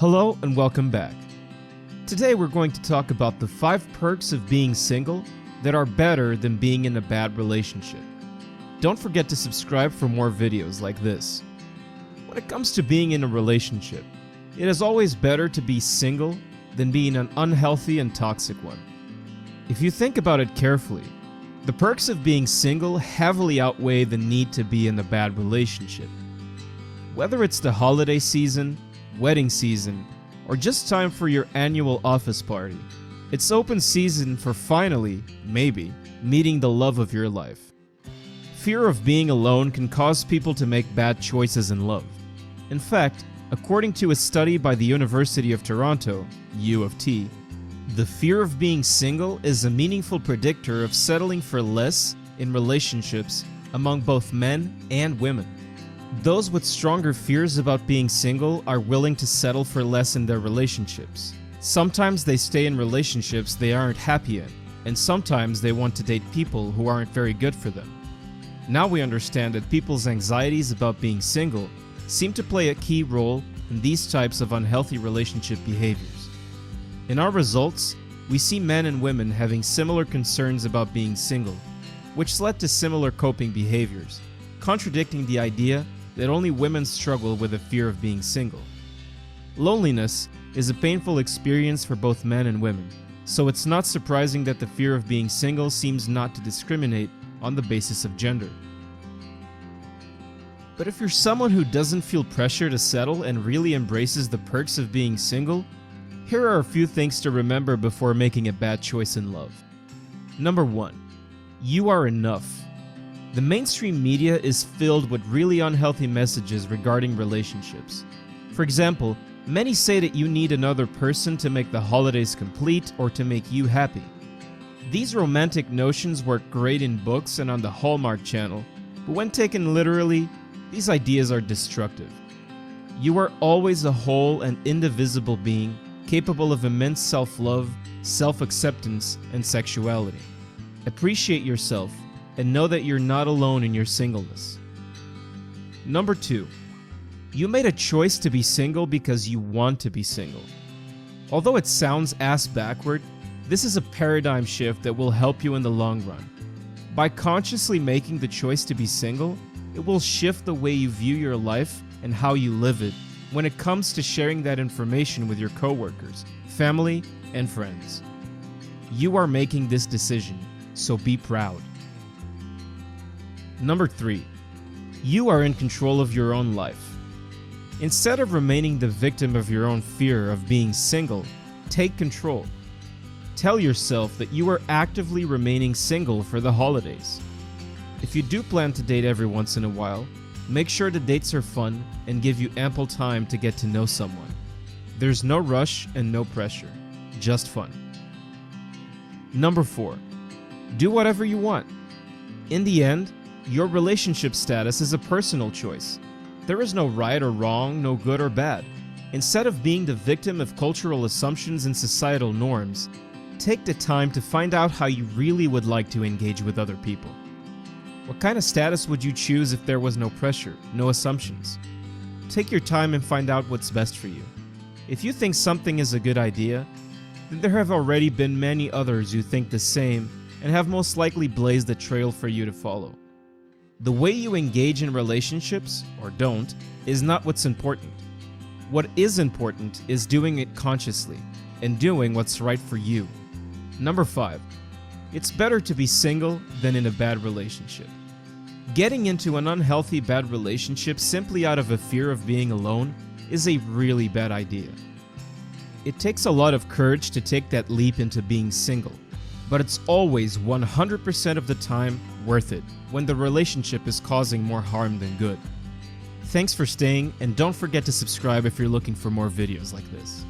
Hello and welcome back. Today we're going to talk about the 5 perks of being single that are better than being in a bad relationship. Don't forget to subscribe for more videos like this. When it comes to being in a relationship, it is always better to be single than being an unhealthy and toxic one. If you think about it carefully, the perks of being single heavily outweigh the need to be in a bad relationship. Whether it's the holiday season, wedding season, or just time for your annual office party, it's open season for finally, maybe, meeting the love of your life. Fear of being alone can cause people to make bad choices in love. In fact, according to a study by the University of Toronto, U of T, the fear of being single is a meaningful predictor of settling for less in relationships among both men and women. Those with stronger fears about being single are willing to settle for less in their relationships. Sometimes they stay in relationships they aren't happy in, and sometimes they want to date people who aren't very good for them. Now we understand that people's anxieties about being single seem to play a key role in these types of unhealthy relationship behaviors. In our results, we see men and women having similar concerns about being single, which led to similar coping behaviors, contradicting the idea that only women struggle with the fear of being single. Loneliness is a painful experience for both men and women, so it's not surprising that the fear of being single seems not to discriminate on the basis of gender. But if you're someone who doesn't feel pressure to settle and really embraces the perks of being single, here are a few things to remember before making a bad choice in love. Number 1. You are enough. The mainstream media is filled with really unhealthy messages regarding relationships. For example, many say that you need another person to make the holidays complete or to make you happy. These romantic notions work great in books and on the Hallmark Channel, but when taken literally, these ideas are destructive. You are always a whole and indivisible being, capable of immense self-love, self-acceptance, and sexuality. Appreciate yourself and know that you're not alone in your singleness. Number 2. You made a choice to be single because you want to be single. Although it sounds ass backward, this is a paradigm shift that will help you in the long run. By consciously making the choice to be single, it will shift the way you view your life and how you live it when it comes to sharing that information with your coworkers, family, and friends. You are making this decision, so be proud. Number 3. You are in control of your own life. Instead of remaining the victim of your own fear of being single, take control. Tell yourself that you are actively remaining single for the holidays. If you do plan to date every once in a while, make sure the dates are fun and give you ample time to get to know someone. There's no rush and no pressure, just fun. Number 4. Do whatever you want. In the end, your relationship status is a personal choice. There is no right or wrong, no good or bad. Instead of being the victim of cultural assumptions and societal norms, take the time to find out how you really would like to engage with other people. What kind of status would you choose if there was no pressure, no assumptions? Take your time and find out what's best for you. If you think something is a good idea, then there have already been many others who think the same and have most likely blazed a trail for you to follow. The way you engage in relationships, or don't, is not what's important. What is important is doing it consciously and doing what's right for you. Number 5. It's better to be single than in a bad relationship. Getting into an unhealthy bad relationship simply out of a fear of being alone is a really bad idea. It takes a lot of courage to take that leap into being single, but it's always 100% of the time worth it when the relationship is causing more harm than good. Thanks for staying, and don't forget to subscribe if you're looking for more videos like this.